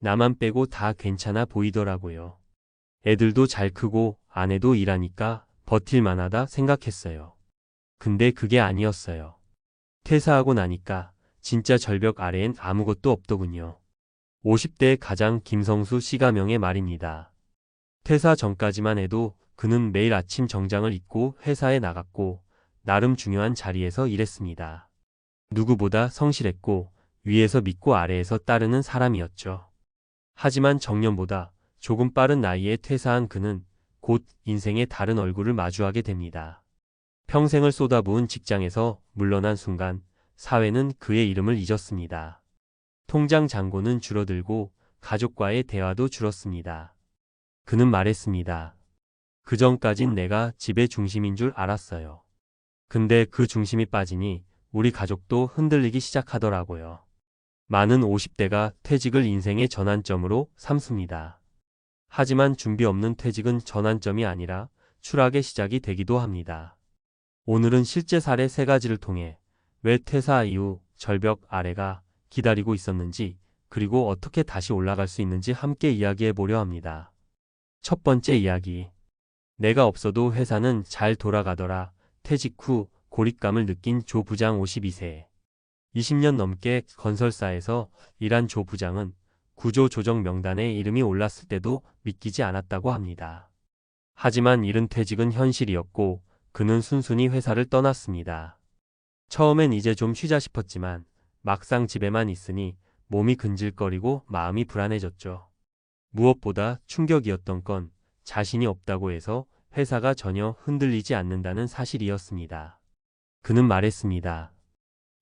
나만 빼고 다 괜찮아 보이더라고요. 애들도 잘 크고 아내도 일하니까 버틸만하다 생각했어요. 근데 그게 아니었어요. 퇴사하고 나니까 진짜 절벽 아래엔 아무것도 없더군요. 50대 가장 김성수 씨가명의 말입니다. 퇴사 전까지만 해도 그는 매일 아침 정장을 입고 회사에 나갔고 나름 중요한 자리에서 일했습니다. 누구보다 성실했고 위에서 믿고 아래에서 따르는 사람이었죠. 하지만 정년보다 조금 빠른 나이에 퇴사한 그는 곧 인생의 다른 얼굴을 마주하게 됩니다. 평생을 쏟아부은 직장에서 물러난 순간 사회는 그의 이름을 잊었습니다. 통장 잔고는 줄어들고 가족과의 대화도 줄었습니다. 그는 말했습니다. 그전까진 내가 집의 중심인 줄 알았어요. 근데 그 중심이 빠지니 우리 가족도 흔들리기 시작하더라고요. 많은 50대가 퇴직을 인생의 전환점으로 삼습니다. 하지만 준비 없는 퇴직은 전환점이 아니라 추락의 시작이 되기도 합니다. 오늘은 실제 사례 3가지를 통해 왜 퇴사 이후 절벽 아래가 기다리고 있었는지 그리고 어떻게 다시 올라갈 수 있는지 함께 이야기해 보려 합니다. 첫 번째 이야기. 내가 없어도 회사는 잘 돌아가더라. 퇴직 후 고립감을 느낀 조 부장 52세. 20년 넘게 건설사에서 일한 조 부장은 구조조정 명단에 이름이 올랐을 때도 믿기지 않았다고 합니다. 하지만 이른 퇴직은 현실이었고 그는 순순히 회사를 떠났습니다. 처음엔 이제 좀 쉬자 싶었지만 막상 집에만 있으니 몸이 근질거리고 마음이 불안해졌죠. 무엇보다 충격이었던 건 자신이 없다고 해서 회사가 전혀 흔들리지 않는다는 사실이었습니다. 그는 말했습니다.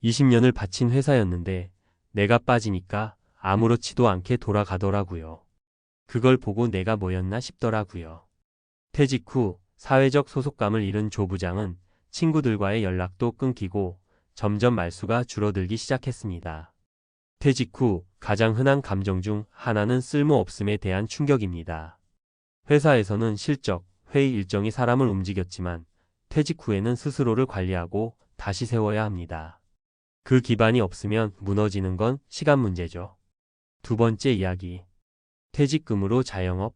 20년을 바친 회사였는데 내가 빠지니까 아무렇지도 않게 돌아가더라고요. 그걸 보고 내가 뭐였나 싶더라고요. 퇴직 후 사회적 소속감을 잃은 조 부장은 친구들과의 연락도 끊기고 점점 말수가 줄어들기 시작했습니다. 퇴직 후 가장 흔한 감정 중 하나는 쓸모없음에 대한 충격입니다. 회사에서는 실적, 회의 일정이 사람을 움직였지만 퇴직 후에는 스스로를 관리하고 다시 세워야 합니다. 그 기반이 없으면 무너지는 건 시간 문제죠. 두 번째 이야기. 퇴직금으로 자영업.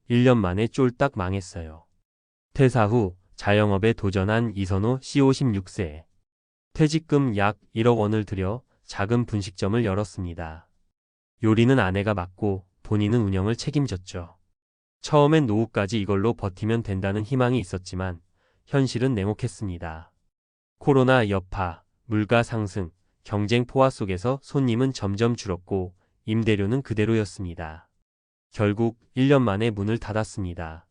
1년 만에 쫄딱 망했어요. 퇴사 후 자영업에 도전한 이선호 씨 56세. 퇴직금 약 1억 원을 들여 작은 분식점을 열었습니다. 요리는 아내가 맡고 본인은 운영을 책임졌죠. 처음엔 노후까지 이걸로 버티면 된다는 희망이 있었지만 현실은 냉혹했습니다. 코로나 여파, 물가 상승, 경쟁 포화 속에서 손님은 점점 줄었고 임대료는 그대로였습니다. 결국 1년 만에 문을 닫았습니다.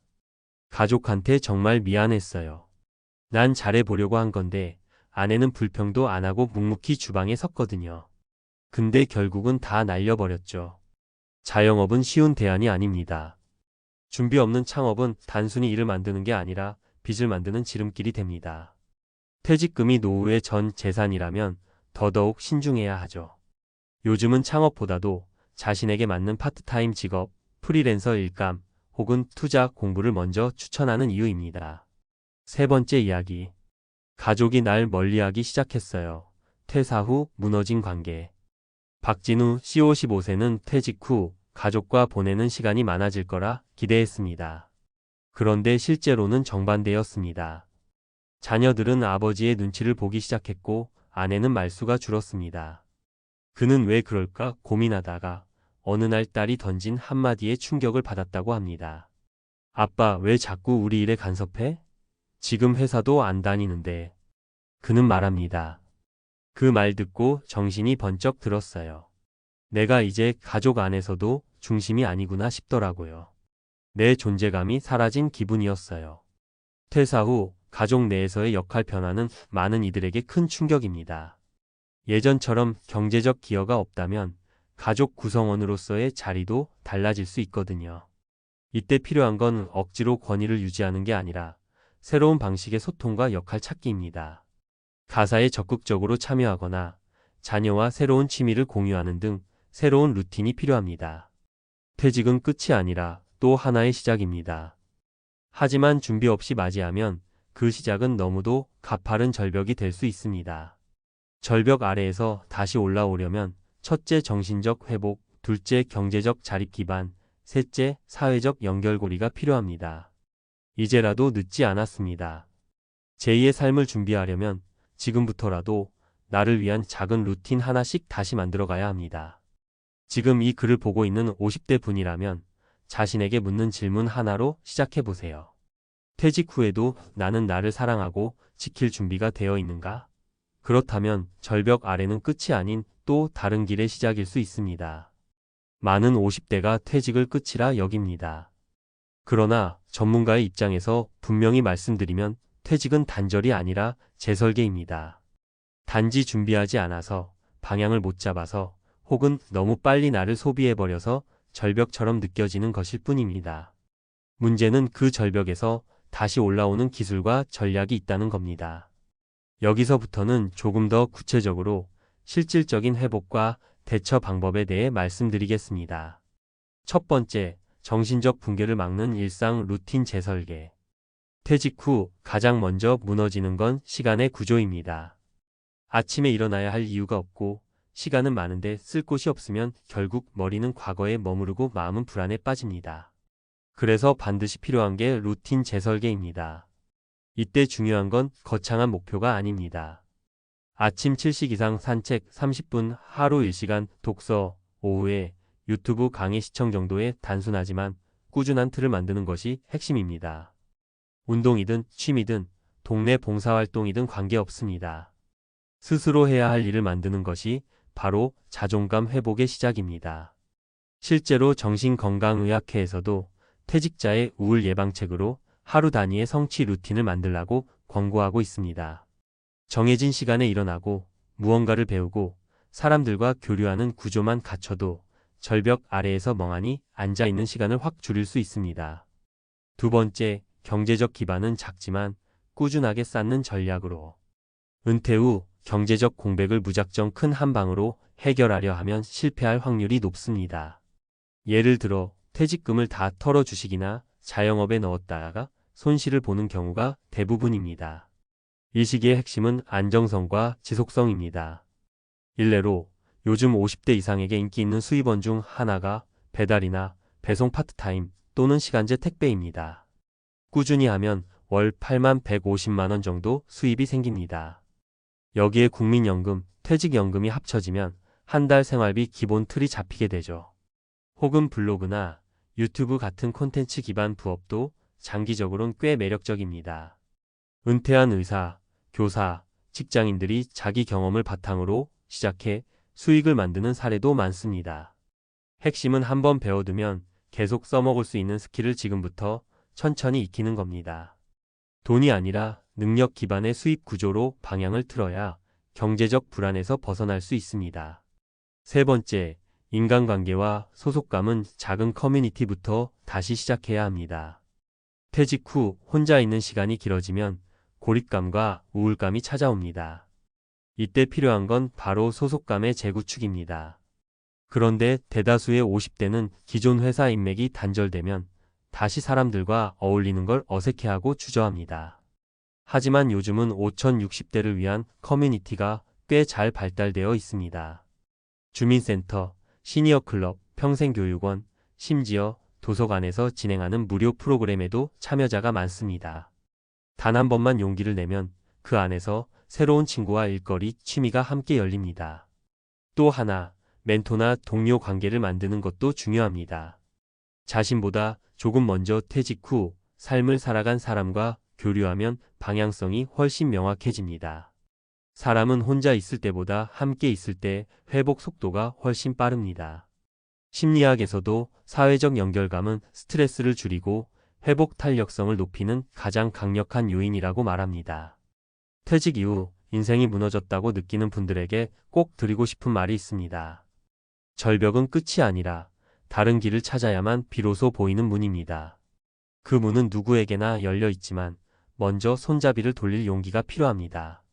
가족한테 정말 미안했어요. 난 잘해보려고 한 건데 아내는 불평도 안 하고 묵묵히 주방에 섰거든요. 근데 결국은 다 날려버렸죠. 자영업은 쉬운 대안이 아닙니다. 준비 없는 창업은 단순히 일을 만드는 게 아니라 빚을 만드는 지름길이 됩니다. 퇴직금이 노후의 전 재산이라면 더더욱 신중해야 하죠. 요즘은 창업보다도 자신에게 맞는 파트타임 직업, 프리랜서 일감, 혹은 투자 공부를 먼저 추천하는 이유입니다. 세 번째 이야기. 가족이 날 멀리하기 시작했어요. 퇴사 후 무너진 관계. 박진우 씨 55세는 퇴직 후 가족과 보내는 시간이 많아질 거라 기대했습니다. 그런데 실제로는 정반대였습니다. 자녀들은 아버지의 눈치를 보기 시작했고 아내는 말수가 줄었습니다. 그는 왜 그럴까 고민하다가 어느 날 딸이 던진 한마디에 충격을 받았다고 합니다. 아빠, 왜 자꾸 우리 일에 간섭해? 지금 회사도 안 다니는데. 그는 말합니다. 그 말 듣고 정신이 번쩍 들었어요. 내가 이제 가족 안에서도 중심이 아니구나 싶더라고요. 내 존재감이 사라진 기분이었어요. 퇴사 후 가족 내에서의 역할 변화는 많은 이들에게 큰 충격입니다. 예전처럼 경제적 기여가 없다면 가족 구성원으로서의 자리도 달라질 수 있거든요. 이때 필요한 건 억지로 권위를 유지하는 게 아니라 새로운 방식의 소통과 역할 찾기입니다. 가사에 적극적으로 참여하거나 자녀와 새로운 취미를 공유하는 등 새로운 루틴이 필요합니다. 퇴직은 끝이 아니라 또 하나의 시작입니다. 하지만 준비 없이 맞이하면 그 시작은 너무도 가파른 절벽이 될 수 있습니다. 절벽 아래에서 다시 올라오려면 첫째 정신적 회복, 둘째, 경제적 자립 기반. 셋째, 사회적 연결고리가 필요합니다. 이제라도 늦지 않았습니다. 제2의 삶을 준비하려면 지금부터라도 나를 위한 작은 루틴 하나씩 다시 만들어 가야 합니다. 지금 이 글을 보고 있는 50대 분이라면 자신에게 묻는 질문 하나로 시작해 보세요. 퇴직 후에도 나는 나를 사랑하고 지킬 준비가 되어 있는가? 그렇다면 절벽 아래는 끝이 아닌 또 다른 길의 시작일 수 있습니다. 많은 50대가 퇴직을 끝이라 여깁니다. 그러나 전문가의 입장에서 분명히 말씀드리면 퇴직은 단절이 아니라 재설계입니다. 단지 준비하지 않아서, 방향을 못 잡아서, 혹은 너무 빨리 나를 소비해버려서 절벽처럼 느껴지는 것일 뿐입니다. 문제는 그 절벽에서 다시 올라오는 기술과 전략이 있다는 겁니다. 여기서부터는 조금 더 구체적으로 실질적인 회복과 대처 방법에 대해 말씀드리겠습니다. 첫 번째, 정신적 붕괴를 막는 일상 루틴 재설계. 퇴직 후 가장 먼저 무너지는 건 시간의 구조입니다. 아침에 일어나야 할 이유가 없고 시간은 많은데 쓸 곳이 없으면 결국 머리는 과거에 머무르고 마음은 불안에 빠집니다. 그래서 반드시 필요한 게 루틴 재설계입니다. 이때 중요한 건 거창한 목표가 아닙니다. 아침 7식 이상 산책 30분, 하루 1시간 독서, 오후에 유튜브 강의 시청 정도의 단순하지만 꾸준한 틀을 만드는 것이 핵심입니다. 운동이든 취미든 동네 봉사활동이든 관계없습니다. 스스로 해야 할 일을 만드는 것이 바로 자존감 회복의 시작입니다. 실제로 정신건강의학회에서도 퇴직자의 우울 예방책으로 하루 단위의 성취 루틴을 만들라고 권고하고 있습니다. 정해진 시간에 일어나고 무언가를 배우고 사람들과 교류하는 구조만 갖춰도 절벽 아래에서 멍하니 앉아있는 시간을 확 줄일 수 있습니다. 두 번째, 경제적 기반은 작지만 꾸준하게 쌓는 전략으로. 은퇴 후 경제적 공백을 무작정 큰 한 방으로 해결하려 하면 실패할 확률이 높습니다. 예를 들어 퇴직금을 다 털어 주식이나 자영업에 넣었다가 손실을 보는 경우가 대부분입니다. 이 시기의 핵심은 안정성과 지속성입니다. 일례로 요즘 50대 이상에게 인기 있는 수입원 중 하나가 배달이나 배송 파트타임 또는 시간제 택배입니다. 꾸준히 하면 월 8만 150만 원 정도 수입이 생깁니다. 여기에 국민연금, 퇴직연금이 합쳐지면 한 달 생활비 기본 틀이 잡히게 되죠. 혹은 블로그나 유튜브 같은 콘텐츠 기반 부업도 장기적으로는 꽤 매력적입니다. 은퇴한 의사, 교사, 직장인들이 자기 경험을 바탕으로 시작해 수익을 만드는 사례도 많습니다. 핵심은 한번 배워두면 계속 써먹을 수 있는 스킬을 지금부터 천천히 익히는 겁니다. 돈이 아니라 능력 기반의 수입 구조로 방향을 틀어야 경제적 불안에서 벗어날 수 있습니다. 세 번째, 인간관계와 소속감은 작은 커뮤니티부터 다시 시작해야 합니다. 퇴직 후 혼자 있는 시간이 길어지면 고립감과 우울감이 찾아옵니다. 이때 필요한 건 바로 소속감의 재구축입니다. 그런데 대다수의 50대는 기존 회사 인맥이 단절되면 다시 사람들과 어울리는 걸 어색해하고 주저합니다. 하지만 요즘은 5060대를 위한 커뮤니티가 꽤 잘 발달되어 있습니다. 주민센터, 시니어 클럽, 평생교육원, 심지어 도서관에서 진행하는 무료 프로그램에도 참여자가 많습니다. 단 한 번만 용기를 내면 그 안에서 새로운 친구와 일거리, 취미가 함께 열립니다. 또 하나, 멘토나 동료 관계를 만드는 것도 중요합니다. 자신보다 조금 먼저 퇴직 후 삶을 살아간 사람과 교류하면 방향성이 훨씬 명확해집니다. 사람은 혼자 있을 때보다 함께 있을 때 회복 속도가 훨씬 빠릅니다. 심리학에서도 사회적 연결감은 스트레스를 줄이고 회복 탄력성을 높이는 가장 강력한 요인이라고 말합니다. 퇴직 이후 인생이 무너졌다고 느끼는 분들에게 꼭 드리고 싶은 말이 있습니다. 절벽은 끝이 아니라 다른 길을 찾아야만 비로소 보이는 문입니다. 그 문은 누구에게나 열려 있지만 먼저 손잡이를 돌릴 용기가 필요합니다.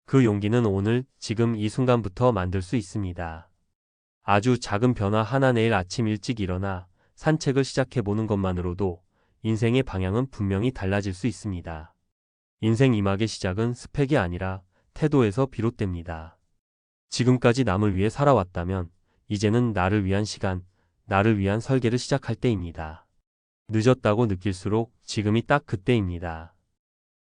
그 용기는 오늘, 지금 이 순간부터 만들 수 있습니다. 아주 작은 변화 하나, 내일 아침 일찍 일어나 산책을 시작해보는 것만으로도 인생의 방향은 분명히 달라질 수 있습니다. 인생 이막의 시작은 스펙이 아니라 태도에서 비롯됩니다. 지금까지 남을 위해 살아왔다면 이제는 나를 위한 시간, 나를 위한 설계를 시작할 때입니다. 늦었다고 느낄수록 지금이 딱 그때입니다.